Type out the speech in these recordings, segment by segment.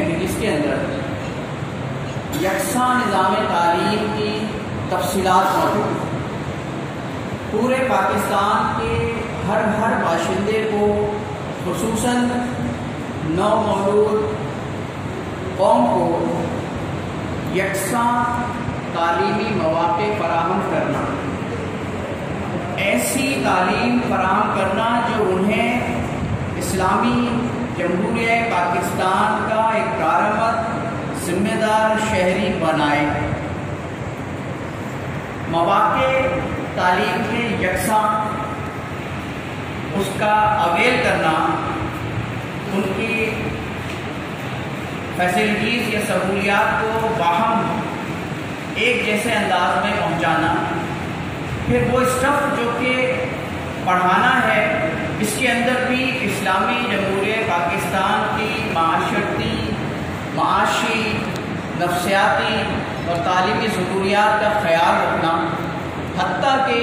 کہ جس کے اندر یکساں نظام تعلیم کی تفصیلات موجود ہیں. پورے پاکستان کے ہر باشندے کو خصوصاً نو مولود قوم کو یکساں تعلیمی مواقع فراہم کرنا، ایسی تعلیم فراہم کرنا جو انہیں اسلامی جمہوریہ پاکستان کا ایک کارآمد ذمہ دار شہری بنائے. مواقع تعلیم کے یکساں اس کا اویل کرنا، ان کی فیسلٹیز یا سہولیات کو باہم ایک جیسے انداز میں پہنچانا، پھر وہ اسٹف جو کہ پڑھانا ہے اس کے اندر بھی اسلامی جمہوریہ پاکستان کی معاشرتی، معاشی، نفسیاتی اور تعلیمی ضروریات کا خیال رکھنا، حتیٰ کہ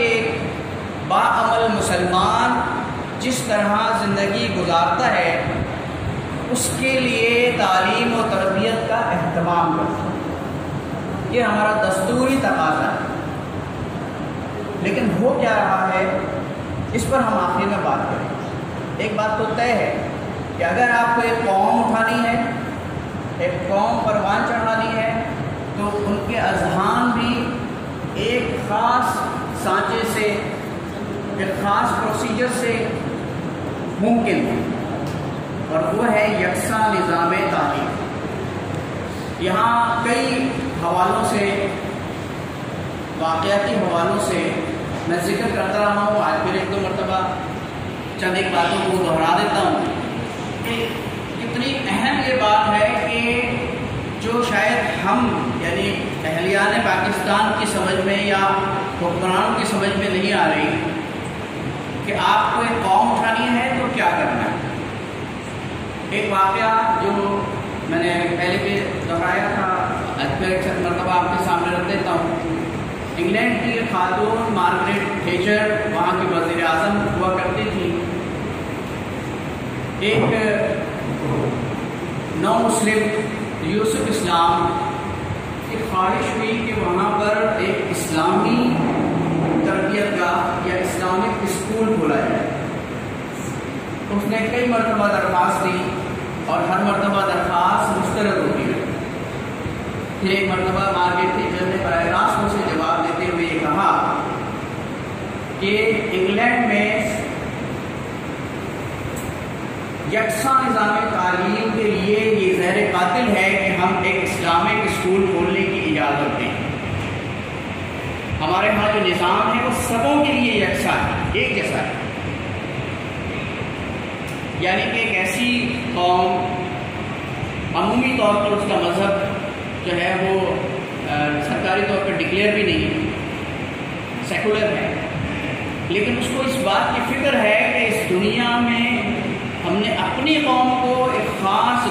باعمل مسلمان جس طرح زندگی گزارتا ہے اس کے لیے تعلیم و تربیت کا اہتمام کرنا. یہ ہمارا دستوری تقاضا ہے. لیکن ہو کیا رہا ہے اس پر ہم آخر میں بات کریں. ایک بات تو طے ہے کہ اگر آپ کو ایک قوم اٹھانی ہے، ایک قوم پروان چڑھانی ہے، تو ان کے اذہان بھی ایک خاص سانچے سے، ایک خاص پروسیجر سے ممکن ہے، اور وہ ہے یکساں نظام تعلیم. یہاں کئی حوالوں سے، واقعاتی حوالوں سے میں ذکر کرتا رہا ہوں. آج پھر ایک دو مرتبہ چند ایک باتوں کو دہرا دیتا ہوں کہ کتنی اہم یہ بات ہے کہ جو شاید ہم یعنی اہلیان پاکستان کی سمجھ میں یا حکمرانوں کی سمجھ میں نہیں آ رہی کہ آپ کو ایک قوم اٹھانی ہے تو کیا کرنا ہے. ایک واقعہ جو میں نے پہلے بھی دہرایا تھا، آج پھر ایک مرتبہ آپ کے سامنے رکھ دیتا ہوں. انگلینڈ کی خاتون مارگریٹ تھیچر وہاں کی وزیر اعظم ہوا کرتی تھی. ایک نو مسلم یوسف اسلام کی خواہش ہوئی کہ وہاں پر ایک اسلامی تربیت گاہ یا اسلامک اسکول کھولا جائے. اس نے کئی مرتبہ درخواست دی اور ہر مرتبہ درخواست مسترد ہوتی ہے. پھر ایک مرتبہ مارگریٹ تھیچر نے براہ راست مجھ سے جواب دیتے ہوئے یہ کہا کہ انگلینڈ میں یکساں نظام تعلیم کے لیے یہ زہر قاتل ہے کہ ہم ایک اسلامک اسکول کھولنے کی اجازت دیں. ہمارے ہاں جو نظام ہے وہ سبوں کے لیے یکساں ہے، ایک جیسا ہے. یعنی کہ ایک ایسی قوم عمومی طور پر اس کا مذہب جو ہے وہ سرکاری طور پر ڈکلیئر بھی نہیں، سیکولر ہے، لیکن اس کو اس بات کی فکر ہے کہ اس دنیا میں ہم نے اپنی قوم کو ایک خاص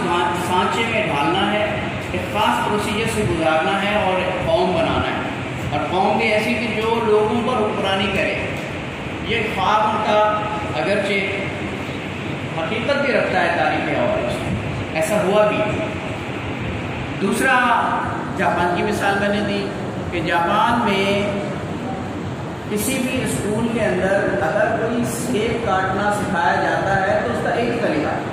سانچے میں ڈھالنا ہے، ایک خاص پروسیجر سے گزارنا ہے اور ایک قوم بنانا ہے. اور قوم بھی ایسی کہ جو لوگوں پر حکمرانی کرے. یہ خواب ان کا اگرچہ حقیقت بھی رکھتا ہے تاریخ کے حوالے سے، ایسا ہوا بھی. دوسرا جاپان کی مثال میں نے دی کہ جاپان میں کسی بھی اسکول کے اندر اگر کوئی سیب کاٹنا سکھایا جاتا ہے تو اس کا ایک طریقہ ہے،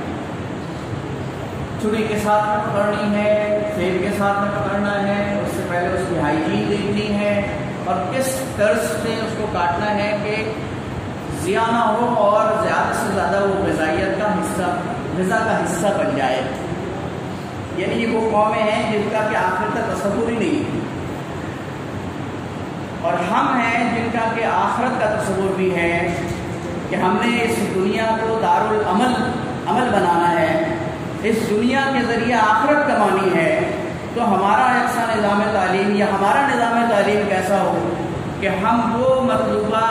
چھری کے ساتھ میں پکڑنی ہے، سیب کے ساتھ میں پکڑنا ہے، اس سے پہلے اس کی ہائیجین دیکھنی ہے اور کس طرز سے اس کو کاٹنا ہے کہ ضیاء نہ ہو اور زیادہ سے زیادہ وہ غذائیت کا حصہ، غذا کا حصہ بن جائے. یعنی یہ وہ قومیں ہیں جن کا کہ آخر تک تصور ہی نہیں ہے، اور ہم ہیں جن کا کہ آخرت کا تصور بھی ہے کہ ہم نے اس دنیا کو دارالعمل بنانا ہے، اس دنیا کے ذریعے آخرت کمانی ہے. تو ہمارا یکساں نظام تعلیم یا ہمارا نظام تعلیم کیسا ہو کہ ہم وہ مطلوبہ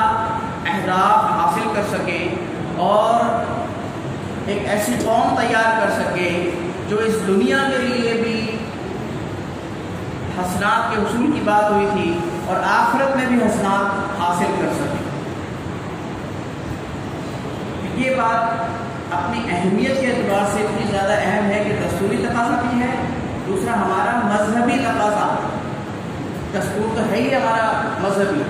اہداف حاصل کر سکیں اور ایک ایسی قوم تیار کر سکیں جو اس دنیا کے لیے بھی حسنات کے حصول کی بات ہوئی تھی اور آخرت میں بھی حسنات حاصل کر سکیں. یہ بات اپنی اہمیت کے اعتبار سے اتنی زیادہ اہم ہے کہ دستوری تقاضا بھی ہے دوسرا ہمارا مذہبی تقاضا، دستور تو ہے ہی ہمارا مذہبی،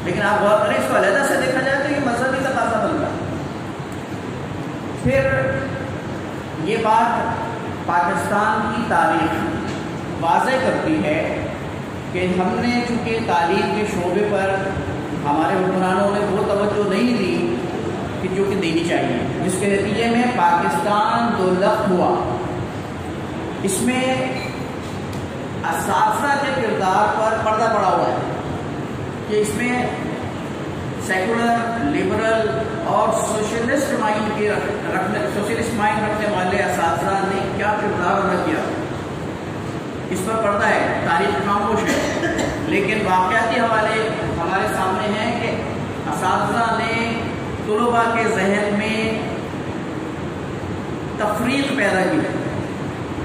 لیکن آپ غور کریں اس کو علیحدہ سے دیکھا جائے تو یہ مذہبی تقاضا بن رہا ہے۔ پھر یہ بات پاکستان کی تاریخ واضح کرتی ہے کہ ہم نے چونکہ تعلیم کے شعبے پر ہمارے حکمرانوں نے وہ توجہ نہیں دی کہ جو کہ دینی چاہیے، جس کے نتیجے میں پاکستان دو لخت ہوا۔ اس میں اساتذہ کے کردار پر پردہ پڑا ہوا ہے کہ اس میں سیکولر، لبرل اور سوشلسٹ مائنڈ رکھنے والے اساتذہ نے کیا کردار ادا کیا، اس پر پڑتا ہے، تاریخ خاموش ہے، لیکن واقعاتی حوالے ہمارے سامنے ہیں کہ اساتذہ نے طلباء کے ذہن میں تفریق پیدا کی،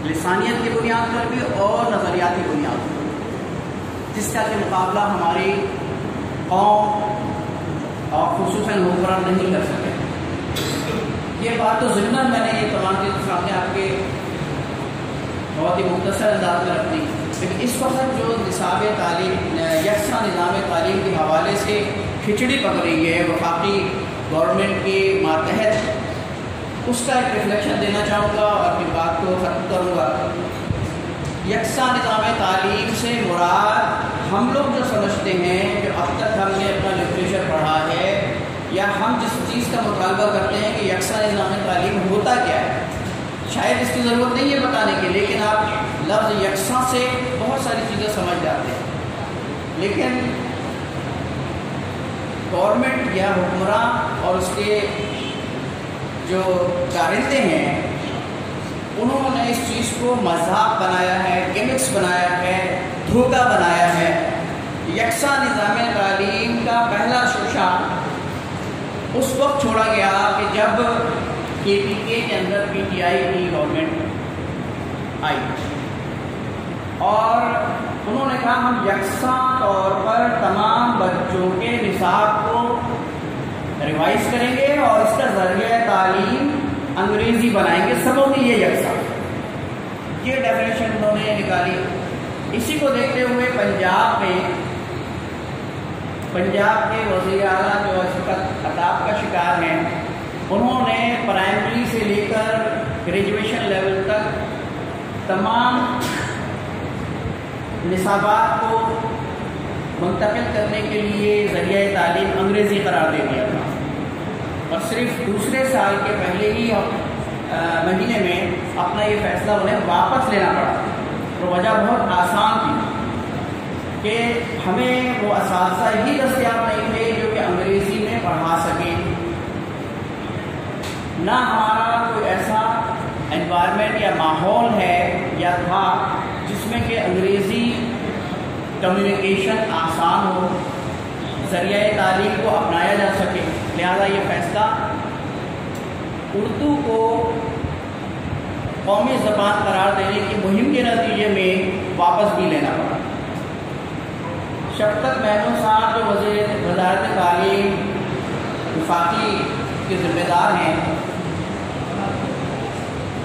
لسانیت کی بنیاد پر بھی اور نظریاتی بنیاد پر، جس کا کہ مقابلہ ہماری قوم اور خصوصاً حکمران نہیں کر سکے۔ یہ بات تو ضمن میں نے یہ تمام چیز سامنے آپ کے بہت ہی مختصر انداز میں رکھتی، لیکن اس وقت جو نصاب تعلیم، یکساں نظام تعلیم کے حوالے سے کھچڑی پک رہی ہے وفاقی گورنمنٹ کے ماتحت، اس کا ایک ریفلیکشن دینا چاہوں گا اور اپنی بات کو ختم کروں گا۔ یکساں نظام تعلیم سے مراد ہم لوگ جو سمجھتے ہیں، جو اب تک ہم نے اپنا لٹریچر پڑھا ہے یا ہم جس چیز کا مطالبہ کرتے ہیں کہ یکساں نظام تعلیم ہوتا کیا ہے، شاید اس کی ضرورت نہیں ہے بتانے کی، لیکن آپ لفظ یکساں سے بہت ساری چیزیں سمجھ جاتے ہیں۔ لیکن گورنمنٹ یا حکمراں اور اس کے جو کارندے ہیں، انہوں نے اس چیز کو مذاق بنایا ہے، گیمکس بنایا ہے، دھوکہ بنایا ہے۔ یکساں نظام تعلیم کا پہلا شوشہ اس وقت چھوڑا گیا کہ جب KPK کے اندر PTI کی گورنمنٹ آئی اور انہوں نے کہا ہم یکساں طور پر تمام بچوں کے نصاب کو ریوائز کریں گے اور اس کا ذریعہ تعلیم انگریزی بنائیں گے، سبوں کے لیے یکساں، یہ ڈیفینیشن انہوں نے نکالی۔ اسی کو دیکھتے ہوئے پنجاب کے وزیر اعلیٰ جو خطاب کا شکار ہیں، انہوں نے پرائمری سے لے کر گریجویشن لیول تک تمام نصابات کو منتقل کرنے کے لیے ذریعہ تعلیم انگریزی قرار دے دیا تھا، اور صرف دوسرے سال کے پہلے ہی مہینے میں اپنا یہ فیصلہ انہیں واپس لینا پڑا۔ اور وجہ بہت آسان تھی کہ ہمیں وہ اساتذہ ہی دستیاب نہیں تھے جو کہ انگریزی میں پڑھا سکیں، نہ ہمارا کوئی ایسا انوائرمنٹ یا ماحول ہے یا تھا جس میں کہ انگریزی کمیونیکیشن آسان ہو، ذریعہ تعلیم کو اپنایا جا سکے۔ لہذا یہ فیصلہ اردو کو قومی زبان قرار دینے کی مہم کے نتیجے میں واپس بھی لینا پڑا۔ شفقت محمود صاحب جو وزارت تعلیم وفاقی کے ذمہ دار ہیں،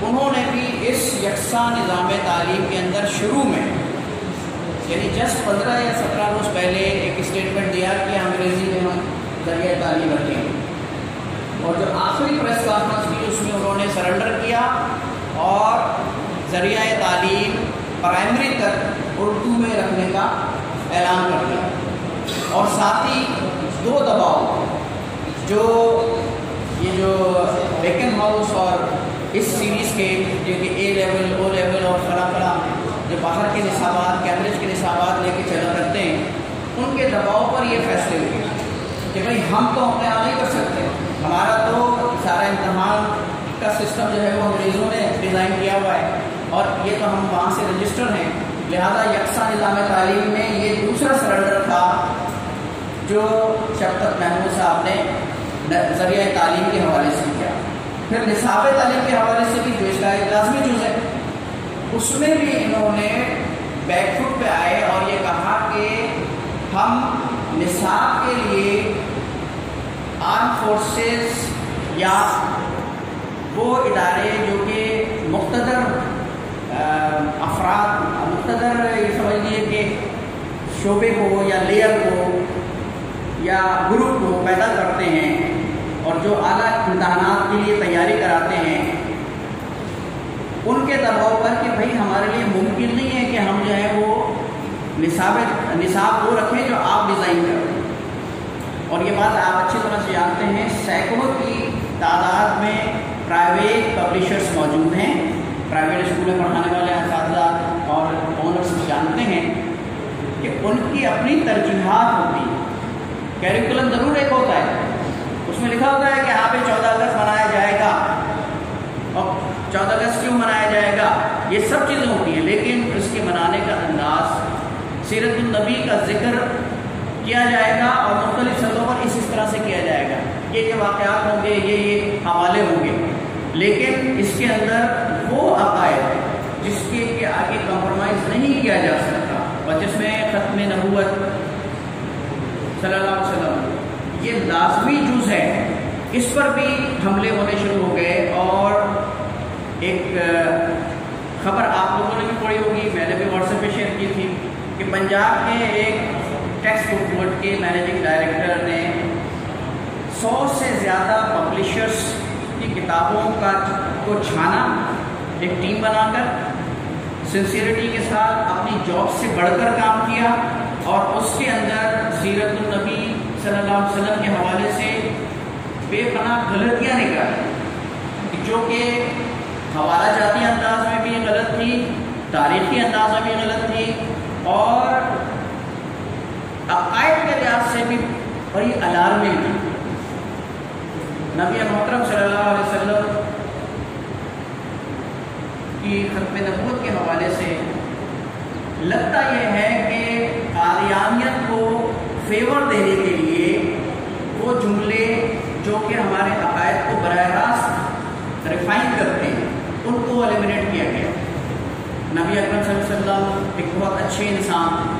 انہوں نے بھی اس یکساں نظام تعلیم کے اندر شروع میں یعنی جسٹ 15 یا 17 روز پہلے ایک اسٹیٹمنٹ دیا کہ انگریزی میں ہم ذریعہ تعلیم رکھیں گے، اور جو آخری پریس کانفرنس کی اس میں انہوں نے سرنڈر کیا اور ذریعہ تعلیم پرائمری تک اردو میں رکھنے کا اعلان کر دیا، اور ساتھ ہی 2 دباؤ جو بیکن ہاؤس اور اس سیریز کے جو کہ A لیول، O لیول اور فلاں جو باہر کے نصابات، کیمبرج کے نصابات لے کے چلا کرتے ہیں، ان کے دباؤ پر یہ فیصلے ہوئے کہ بھائی ہم تو اپنے آپ نہیں کر سکتے، ہمارا تو سارا امتحان کا سسٹم جو ہے وہ انگریزوں نے ڈیزائن کیا ہوا ہے اور یہ تو ہم وہاں سے رجسٹر ہیں، لہذا یکساں نظام تعلیم میں یہ دوسرا سرنڈر تھا جو شفقت محمود صاحب نے ذریعہ تعلیم کے حوالے سے کیا۔ پھر نصاب تعلیم کے حوالے سے بھی جو اس کا ایک لازمی جز ہے، اس میں بھی انہوں نے بیک فٹ پہ آئے اور یہ کہا کہ ہم نصاب کے لیے آرم فورسز یا وہ ادارے جو کہ مقتدر افراد مختصر یہ سمجھ لیجیے کہ شعبے کو یا لیئر کو یا گروپ کو پیدا کرتے ہیں اور جو اعلیٰ امتحانات کے لیے تیاری کراتے ہیں ان کے دباؤ پر کہ بھائی ہمارے لیے ممکن نہیں ہے کہ ہم جو ہے وہ نصاب وہ رکھیں جو آپ ڈیزائن کریں. اور یہ بات آپ اچھی طرح سے جانتے ہیں، سینکڑوں کی تعداد میں پرائیویٹ پبلیشرز موجود ہیں. پرائیویٹ اسکول میں پڑھانے والے اساتذہ اور اونرس جانتے ہیں کہ ان کی اپنی ترجیحات ہوتی ہیں. کیریکولم ضرور ایک ہوتا ہے، اس میں لکھا ہوتا ہے کہ یہاں پہ 14 اگست منایا جائے گا، اور 14 اگست کیوں منایا جائے گا، یہ سب چیزیں ہوتی ہیں، لیکن اس کے منانے کا انداز سیرت النبی کا ذکر کیا جائے گا اور مختلف سطحوں پر اس طرح سے کیا جائے گا. یہ واقعات ہوں گے، یہ حوالے ہوں گے، لیکن اس کے اندر وہ عقائد جس کے آگے کمپرومائز نہیں کیا جا سکتا، اور جس میں ختم نبوت صلی اللہ علیہ وسلم یہ لازمی جز ہے، اس پر بھی حملے ہونے شروع ہو گئے. اور ایک خبر آپ لوگوں نے بھی پڑھی ہوگی، میں نے بھی واٹس ایپ پہ شیئر کی تھی کہ پنجاب کے ایک ٹیکسٹ بک بورڈ کے مینیجنگ ڈائریکٹر نے 100 سے زیادہ پبلشرز کی کتابوں کو چھانا، ایک ٹیم بنا کر سنسیئرٹی کے ساتھ اپنی جاب سے بڑھ کر کام کیا، اور اس کے اندر سیرت النبی صلی اللہ علیہ وسلم کے حوالے سے بے پناہ غلطیاں نکالی، جو کہ حوالہ جاتی انداز میں بھی غلط تھی، تاریخی انداز میں بھی غلط تھی، اور عقائد کے لحاظ سے بھی بڑی الارمنگ تھی. نبی محترم صلی اللہ علیہ وسلم کی ختم نبوت کے حوالے سے لگتا یہ ہے کہ قادیانیت کو فیور دینے کے لیے وہ جملے جو کہ ہمارے عقائد کو براہ راست ریفائن کرتے ہیں ان کو ایلیمنیٹ کیا گیا. نبی اکرم صلی اللہ علیہ وسلم ایک بہت اچھے انسان،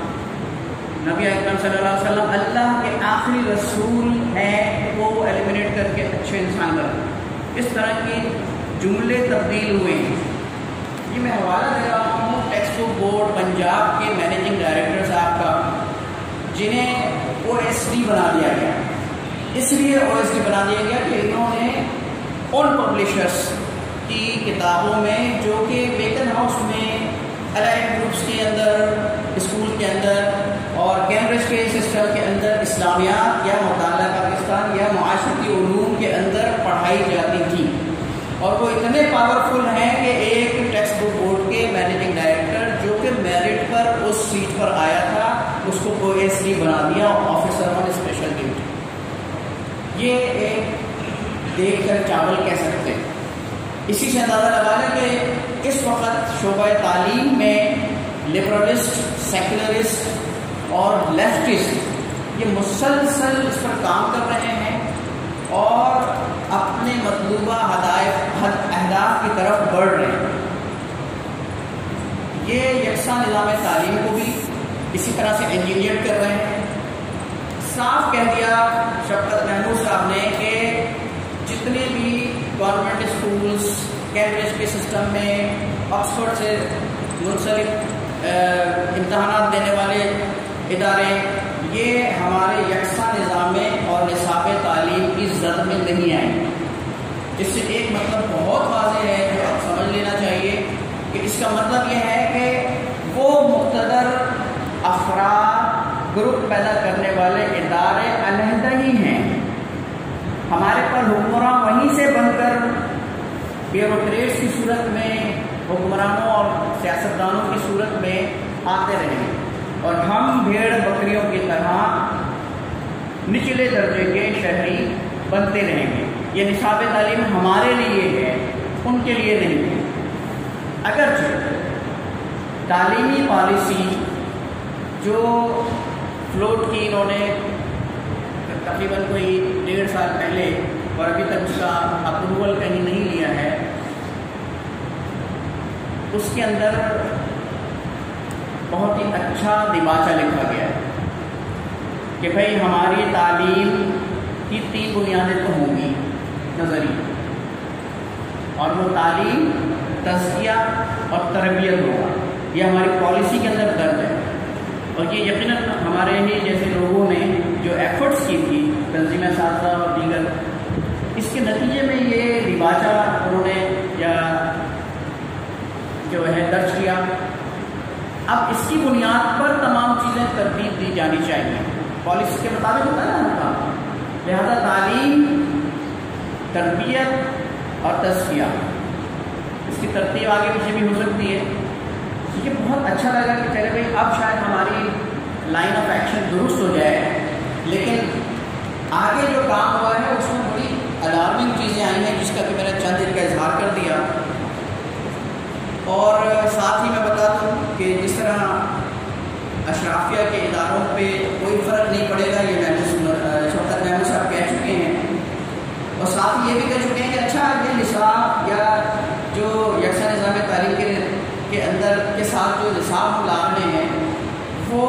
نبی اکرم صلی اللہ علیہ وسلم اللہ کے آخری رسول ہیں، وہ ایلیمنیٹ کر کے اچھے انسان کرتے. اس طرح کے جملے تبدیل ہوئے ہیں. یہ میں حوالہ دے رہا ہوں ٹیکسٹ بک بورڈ پنجاب کے مینیجنگ ڈائریکٹر صاحب کا، جنہیں OSD بنا دیا گیا. اس لیے OSD بنا دیا گیا کہ انہوں نے ان پبلشرز کی کتابوں میں جو کہ بیکن ہاؤس میں الائڈ گروپس کے اندر، اسکول کے اندر اور کیمبرج کے سسٹم کے اندر اسلامیات یا مطالعہ پاکستان یا معاشرتی علوم کے اندر پڑھائی جاتی تھی، اور وہ اتنے پاورفل ہیں کہ ایک ٹیکسٹ بک بورڈ کے مینیجنگ ڈائریکٹر جو کہ میرٹ پر اس سیٹ پر آیا تھا، اس کو OSD بنا دیا، آفیسر آن اسپیشل ڈیوٹی. یہ ایک دیکھ کر چاول کہہ سکتے ہیں. اسی سے اندازہ لگا لیں کہ اس وقت شعبہ تعلیم میں لبرلسٹ، سیکولرسٹ اور لیفٹسٹ یہ مسلسل اس پر کام کر رہے ہیں اور اپنے مطلوبہ اہداف کی طرف بڑھ رہے ہیں. یہ یکساں نظام تعلیم کو بھی اسی طرح سے انجینئر کر رہے ہیں. صاف کہہ دیا شفقت محمود صاحب نے کہ جتنے بھی گورنمنٹ اسکولس، کیمبرج کے سسٹم میں آکسفورڈ سے منسلک امتحانات دینے والے ادارے، یہ ہمارے یکساں نظام اور نصاب تعلیم کی زد میں نہیں آئیں. اس سے ایک مطلب بہت واضح ہے جو آپ سمجھ لینا چاہیے کہ اس کا مطلب یہ ہے کہ وہ مقتدر افراد، گروپ پیدا کرنے والے ادارے علیحدہ ہی ہیں. ہمارے پر حکمراں وہیں سے بن کر بیوروکریٹس کی صورت میں، حکمرانوں اور سیاستدانوں کی صورت میں آتے رہے، اور ہم بھیڑ بکریوں کی طرح نچلے درجے کے شہری بنتے رہیں گے. یہ نصاب تعلیم ہمارے لیے ہے، ان کے لیے نہیں ہے. اگرچہ تعلیمی پالیسی جو فلوٹ کی انہوں نے تقریباً کوئی 1.5 سال پہلے، اور ابھی تک اس کا اپروول کہیں نہیں لیا ہے، اس کے اندر بہت ہی اچھا دیباچہ لکھا گیا ہے کہ بھائی ہماری تعلیم کی 3 بنیادیں تو ہوں گی نظری، اور وہ تعلیم، تزکیہ اور تربیت ہوگا. یہ ہماری پالیسی کے اندر درج ہے، اور یہ یقیناً ہمارے ہی جیسے لوگوں نے جو ایفرٹس کی تھی تنظیم سازہ اور دیگر، اس کے نتیجے میں یہ رواجہ انہوں نے یا جو ہے درج کیا۔ اب اس کی بنیاد پر تمام چیزیں ترتیب دی جانی چاہیے، پالیسی کے مطابق ہوتا ہے نا ان کا۔ لہذا تعلیم، تربیت اور تزکیہ، اس کی ترتیب آگے پیچھے بھی ہو سکتی ہے۔ یہ بہت اچھا لگا کہ چلے بھائی اب شاید ہماری لائن آف ایکشن درست ہو جائے، لیکن آگے جو کام ہوا ہے اس میں بڑی الارمنگ چیزیں آئی ہیں، جس کا کہ میں نے چند دن کا اظہار کر دیا۔ اور ساتھ ہی میں بتا دوں کہ جس طرح اشرافیہ کے اداروں پہ کوئی فرق نہیں پڑے گا، یہ شوکت محمود صاحب کہہ چکے ہیں، اور ساتھ یہ بھی کہہ چکے ہیں کہ اچھا یہ نصاب یا جو یکساں نظام تعلیم کے اندر کے ساتھ جو نصاب ہم لا رہے ہیں وہ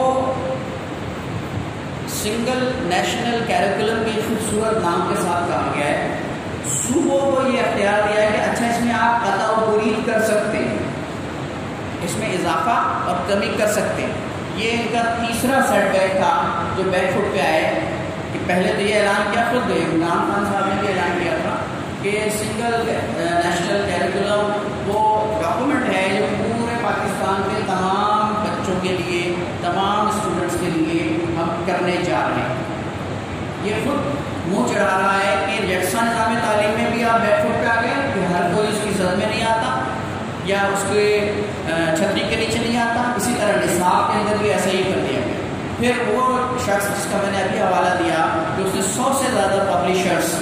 سنگل نیشنل کیریکولم کے خوبصورت نام کے ساتھ کہا گیا ہے۔ صوبوں کو یہ اختیار دیا ہے کہ اچھا اس میں آپ قطع و برید کر سکتے ہیں، اس میں اضافہ اور کمی کر سکتے ہیں۔ یہ ان کا تیسرا سیٹ بیک تھا جو بیک فٹ پہ آئے، کہ پہلے تو یہ اعلان کیا خود عمران خان صاحب نے بھی اعلان کیا تھا کہ سنگل نیشنل کیریکولم وہ ڈاکومنٹ ہے جو پورے پاکستان کے تمام بچوں کے لیے، تمام اسٹوڈنٹس کے لیے ہم کرنے جا رہے ہیں۔ یہ خود منہ چڑھا رہا ہے کہ یکساں نظام تعلیم میں بھی آپ بیک فٹ پہ آ گئے کہ ہر کوئی اس کی زد میں نہیں آتا یا اس کے چھتری کے نیچے نہیں آتا، اسی طرح نصاب کے اندر بھی ایسا ہی کر دیا گیا۔ پھر وہ شخص جس کا میں نے ابھی حوالہ دیا کہ اس نے 100 سے زیادہ پبلشرس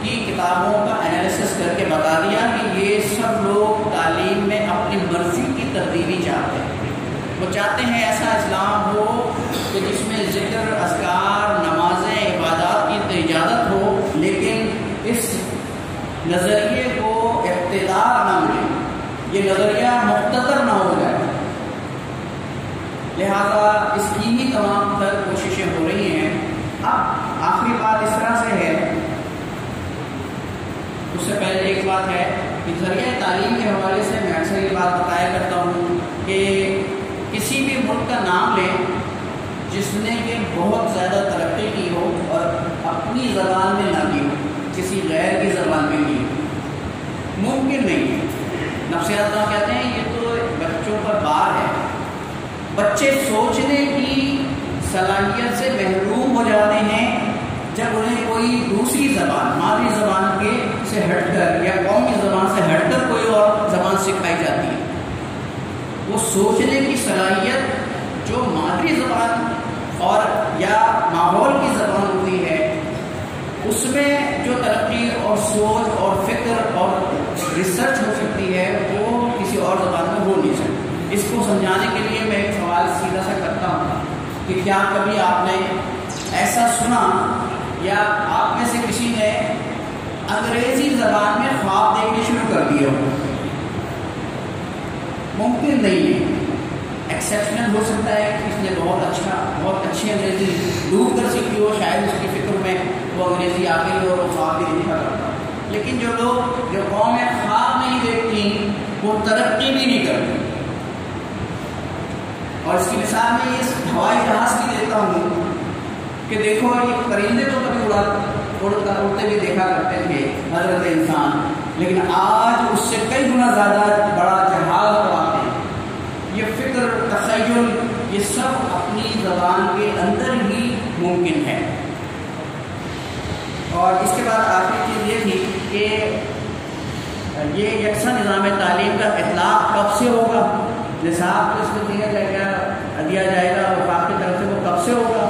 کی کتابوں کا انالیسس کر کے بتا دیا کہ یہ سب لوگ تعلیم میں اپنی مرضی کی تبدیلی چاہتے ہیں۔ وہ چاہتے ہیں ایسا اسلام ہو کہ جس میں ذکر، اذکار، نمازیں، عبادات کی تو اجازت ہو، لیکن اس نظریے کو اقتدار نہ ملے، یہ نظریہ مقتدر نہ ہو جائے۔ لہذا اس کی ہی تمام تر کوششیں ہو رہی ہیں۔ اب آخری بات اس طرح سے ہے، اس سے پہلے ایک بات ہے کہ ذریعہ تعلیم کے حوالے سے میں اکثر یہ بات بتایا کرتا ہوں کہ کسی بھی ملک کا نام لیں جس نے کہ بہت زیادہ ترقی کی ہو اور اپنی زبان میں نہ کی ہو، کسی غیر کی زبان میں کی ہو، ممکن نہیں ہے۔ نفسیات اللہ کہتے ہیں یہ تو بچوں پر بار ہے، بچے سوچنے کی صلاحیت سے محروم ہو جاتے ہیں جب انہیں کوئی دوسری زبان، مادری زبان کے سے ہٹ کر یا قومی زبان سے ہٹ کر کوئی اور زبان سکھائی جاتی ہے۔ وہ سوچنے کی صلاحیت جو مادری زبان اور یا ماحول کی زبان ہوتی ہے، اس میں جو ترقی اور سوچ اور فکر اور ریسرچ ہو سکتی ہے وہ کسی اور زبان میں ہو نہیں سکتی۔ اس کو سمجھانے کے لیے میں ایک سوال سیدھا سا کرتا ہوں کہ کیا کبھی آپ نے ایسا سنا یا آپ میں سے کسی نے انگریزی زبان میں خواب دیکھنے شروع کر دیے ہو؟ ممکن نہیں ہے۔ ایکسیپشنل ہو سکتا ہے کہ اس نے بہت اچھی انگریزی ڈوب کر سیکھی ہو، شاید اس کی فکر میں وہ انگریزی آ گئی اور وہ خواب بھی نہیں کرتا، لیکن جو لوگ جو قومیں خواب نہیں دیکھتی وہ ترقی بھی نہیں کرتی۔ اور اس کی مثال میں اس ہوائی جہاز کی دیتا ہوں کہ دیکھو یہ پرندے تو کبھی اڑتے بھی دیکھا کرتے تھے حضرت انسان، لیکن آج اس سے کئی گنا زیادہ بڑا جہاز اڑاتے ہیں۔ یہ فکر، تخیل، یہ سب اپنی زبان کے اندر ہی ممکن ہے۔ اور اس کے بعد آخری چیز یہ تھی کہ یہ یکساں نظام تعلیم کا اطلاق کب سے ہوگا؟ نصاب تو اس کو دیا جائے گا وفاق کی طرف سے، وہ کب سے ہوگا؟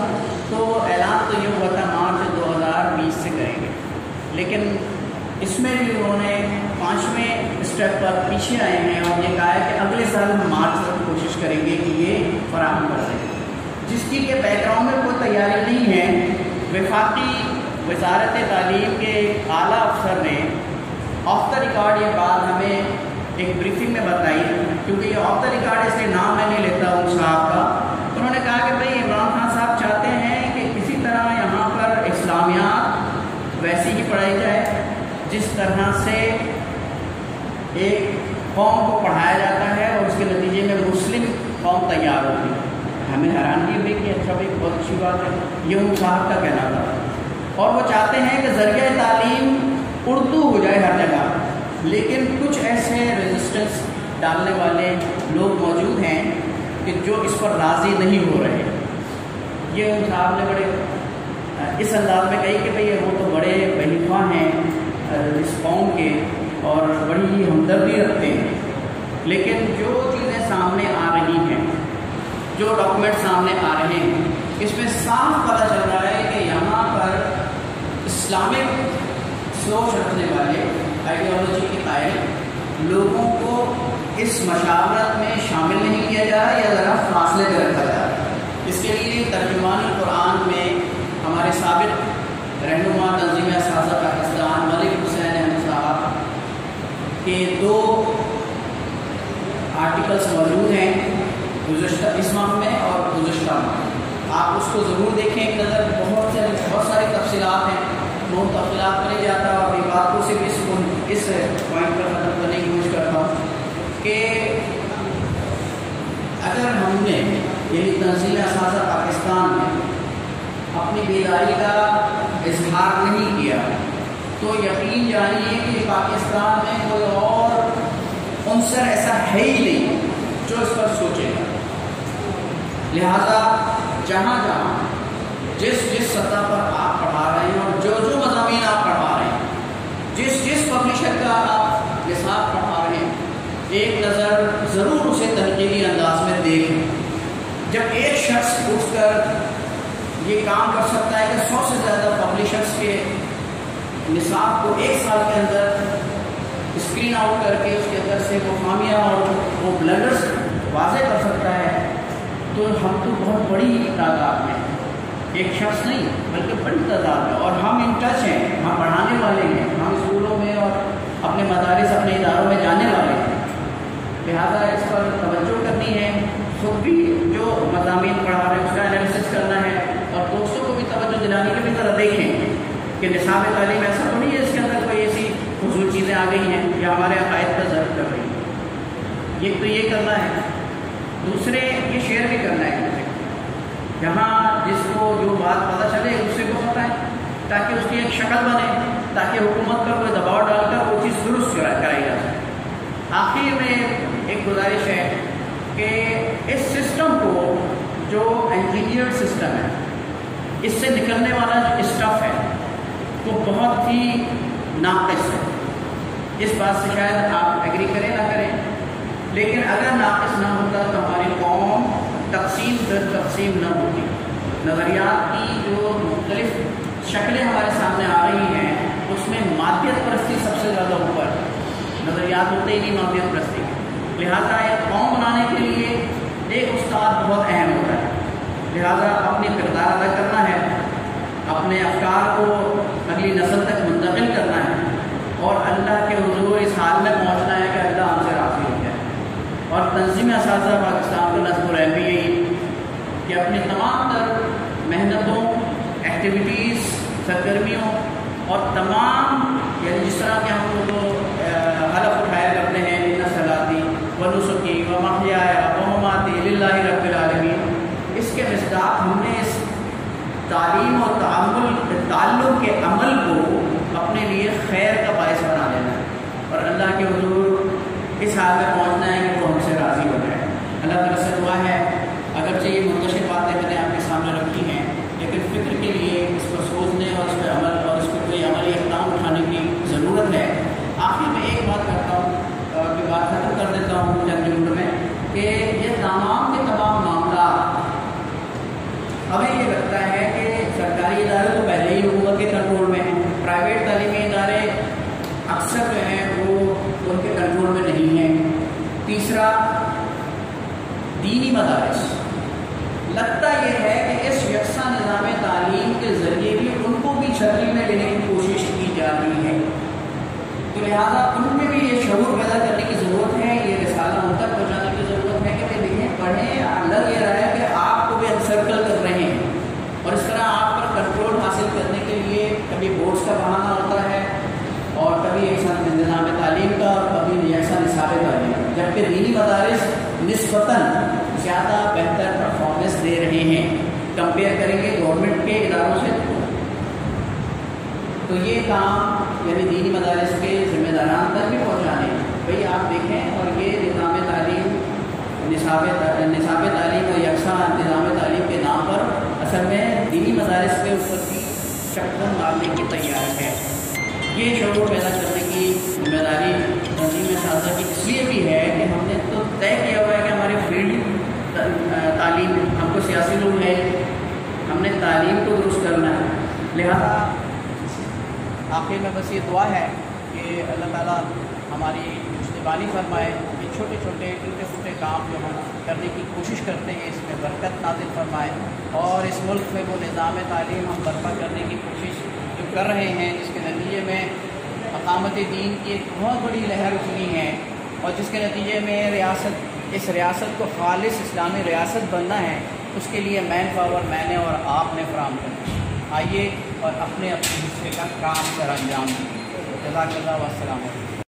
تو اعلان تو یہ ہوا تھا مارچ 2020 سے کریں گے، لیکن اس میں بھی انہوں نے 5ویں اسٹیپ پر پیچھے آئے ہیں اور یہ کہا ہے کہ اگلے سال ہم مارچ تک کوشش کریں گے کہ یہ فراہم کر سکیں، جس کی کہ بیک گراؤنڈ میں کوئی تیاری نہیں ہے۔ وفاقی وزارت تعلیم کے اعلیٰ افسر نے آف دا ریکارڈ یہ بات ہمیں ایک بریفنگ میں بتائی، کیونکہ یہ آف دا ریکارڈ اس لیے نام میں نہیں لیتا ہوں صاحب کا۔ انہوں نے کہا کہ بھائی عمران خان صاحب چاہتے ہیں کہ کسی طرح یہاں پر اسلامیات ویسی ہی پڑھائی جائے جس طرح سے ایک قوم کو پڑھایا جاتا ہے، اور اس کے نتیجے میں مسلم قوم تیار ہوگی۔ ہمیں حیرانگی ہوئی کہ اچھا بھائی بہت اچھی بات ہے، یہ ان صاحب کا کہنا تھا، اور وہ چاہتے ہیں کہ ذریعہ تعلیم اردو ہو جائے ہر جگہ، لیکن کچھ ایسے ریزسٹنس ڈالنے والے لوگ موجود ہیں کہ جو اس پر راضی نہیں ہو رہے۔ یہ ان صاحب نے بڑے اس انداز میں کہی کہ بھئی وہ تو بڑے بہیفہ ہیں اس قوم کے اور بڑی ہی ہمدردی رکھتے ہیں، لیکن جو چیزیں سامنے آ رہی ہیں، جو ڈاکومنٹ سامنے آ رہے ہیں، اس میں صاف پتہ چل رہا ہے کہ یہاں پر اسلامک سوچ رکھنے والے، آئیڈیالوجی کے قائل لوگوں کو اس مشاورت میں شامل نہیں کیا جا رہا یا ذرا فاصلے پہ رکھا جا رہا ہے۔ اس کے لیے ترجمان قرآن میں ہمارے سابق رہنما تنظیم اساتذہ پاکستان ملک حسین احمد صاحب کے 2 آرٹیکلس موجود ہیں گزشتہ اس ماہ میں اور گزشتہ ماہ، آپ اس کو ضرور دیکھیں ایک نظر۔ بہت ساری تفصیلات ہیں، وہ تفصیلات پر نہیں جاتا اور یہ بات کو صرف اس پوائنٹ پر ختم کرنے کی کوشش کرتا ہوں کہ اگر ہم نے یعنی تنظیم اساتذہ پاکستان میں اپنی بیداری کا اظہار نہیں کیا تو یقین جانیے کہ پاکستان میں کوئی اور عنصر ایسا ہے ہی نہیں جو اس پر سوچے گا۔ لہذا جہاں جہاں جس سطح پر آپ پڑھا رہے ہیں اور جو مضامین آپ پڑھا رہے ہیں، جس پبلشر کا آپ نصاب پڑھا رہے ہیں، ایک نظر ضرور اسے تنقیدی انداز میں دیکھیں۔ جب ایک شخص اٹھ کر یہ کام کر سکتا ہے کہ 100 سے زیادہ پبلشرز کے نصاب کو 1 سال کے اندر اسکرین آؤٹ کر کے اس کے اندر سے وہ خامیاں اور وہ بلڈرز واضح کر سکتا ہے، تو ہم تو بہت بڑی تعداد میں، ایک شخص نہیں بلکہ بڑی تعداد میں، اور ہم ان ٹچ ہیں، ہم پڑھانے والے ہیں، ہم اسکولوں میں اور اپنے مدارس اپنے اداروں میں جانے والے ہیں۔ لہٰذا اس پر توجہ کرنی ہے، خود بھی جو مضامین پڑھا رہے ہیں اس کا انالیسس کرنا ہے، اور دوستوں کو بھی توجہ دلانے کی بھی طرح دیکھیں کہ نصاب تعلیم ایسا تو نہیں ہے اس کے اندر کوئی ایسی فضول چیزیں آ گئی ہیں یا ہمارے عقائد کا ضرور کر رہی ہیں۔ ایک تو یہ کرنا ہے، دوسرے یہ شیئر بھی کرنا ہے، جہاں جس کو جو بات پتہ چلے اس سے کو پتہ ہے، تاکہ اس کی ایک شکل بنے، تاکہ حکومت پر کوئی دباؤ ڈال کر وہ چیز درست کرائی جا سکے۔ آخر میں ایک گزارش ہے کہ اس سسٹم کو جو انجینئر سسٹم ہے، اس سے نکلنے والا جو اسٹف ہے وہ بہت ہی ناقص ہے۔ اس بات سے شاید آپ ایگری کریں نہ کریں، لیکن اگر ناقص نہ ہوتا تو ہماری قوم تقسیم در تقسیم نہ ہوتی۔ نظریات کی جو مختلف شکلیں ہمارے سامنے آ رہی ہیں اس میں مادیت پرستی سب سے زیادہ اوپر، نظریات ہوتے ہی نہیں مادیت پرستی۔ لہٰذا ایک قوم بنانے کے لیے ایک استاد بہت اہم ہوتا ہے، لہٰذا اپنی کردار ادا کرنا ہے، اپنے افکار کو اگلی نسل تک منتقل کرنا ہے، اور اللہ کے حضور اس حال میں پہنچنا ہے کہ اللہ ہم سے راضی ہو جائے۔ اور تنظیم اساتذہ پاکستان کا نصب و رہبری یہی کہ اپنی تمام تر محنتوں، ایکٹیویٹیز، سرگرمیوں اور تمام یعنی جس طرح کے ہم لوگ حلف اٹھایا کرتے ہیں صلاتی و نسکی و محیایا و مماتی للہ رب العالمین، اس کے مصداق ہم نے اس تعلیم اور تعلق کے عمل کو اپنے لیے خیر کا باعث بنا لینا ہے، اور اللہ کے حضور اس حال میں پہنچنا ہے کہ وہ ہم سے راضی ہو جائے۔ اللہ تعالیٰ سے دعا ہے، اگرچہ یہ منتشر باتیں میں نے آپ کے سامنے رکھی ہیں، لیکن فکر کے لیے اس پر سوچنے اور اس پہ عمل اور اس پہ کوئی عملی اقدام اٹھانے کی ضرورت ہے۔ آخر میں ایک بات کرتا ہوں کہ بات ختم کر دیتا ہوں چند منٹ میں، کہ یہ تمام کے تمام معاملات ہمیں یہ لگتا ہے کہ سرکاری ادارے تو پہلے ہی حکومت کے کنٹرول میں ہیں، پرائیویٹ تعلیمی ادارے اکثر جو ہیں وہ ان کے کنٹرول میں نہیں ہیں۔ تیسرا، دینی مدارس، لگتا یہ ہے کہ اس یکساں نظام تعلیم کے ذریعے بھی ان کو بھی چھتری میں لینے کی کوشش کی جا رہی ہے، تو لہٰذا ان میں بھی یہ شعور پیدا کرنے کی ضرورت ہے، یہ رسالہ ان تک پہنچانے کی ضرورت ہے کہ دیکھیں پڑھیں، لگ یہ رہا ہے کہ آپ کو بھی انسرکل کر رہے ہیں، اور اس طرح آپ پر کنٹرول حاصل کرنے کے لیے کبھی بورڈز کا بہانہ ہوتا ہے اور کبھی یکساں نظام تعلیم کا اور کبھی یکساں نصاب تعلیم، جبکہ دینی مدارس نسبتاً زیادہ بہتر پرفارمنس دے رہے ہیں کمپیئر کریں گے گورنمنٹ کے اداروں سے. تو یہ کام یعنی دینی مدارس کے ذمہ داران تک بھی پہنچانے. بھئی آپ دیکھیں، اور یہ نظام تعلیم نصاب تعلیم اور یکساں نظام تعلیم کے نام پر اصل میں دینی مدارس کے اوپر بھی شکل مارنے کی تیاری ہے. یہ شعور پیدا کرنے کی ذمہ داری تنظیم سازہ کی اس لیے بھی ہے کہ ہم نے تو طے کیا ہوا ہے کہ ہماری فیلڈ تعلیم، ہم کو سیاسی لوگ ہیں، ہم نے تعلیم کو درست کرنا ہے. لہذا آخر میں بس یہ دعا ہے کہ اللہ تعالیٰ ہماری پشتیبانی فرمائے، یہ چھوٹے چھوٹے ٹوٹے پھوٹے کام جو ہم کرنے کی کوشش کرتے ہیں اس میں برکت نازل فرمائے، اور اس ملک میں وہ نظام تعلیم ہم برپا کرنے کی کوشش جو کر رہے ہیں جس کے نتیجے میں اقامت دین کی ایک بہت بڑی لہر اٹھنی ہے، اور جس کے نتیجے میں اس ریاست کو خالص اسلامی ریاست بننا ہے، اس کے لیے مین پاور میں نے اور آپ نے فراہم کرنا ہے. آئیے اور اپنے حصے کا کام سر انجام دیں. جزاک اللہ والسلام علیکم.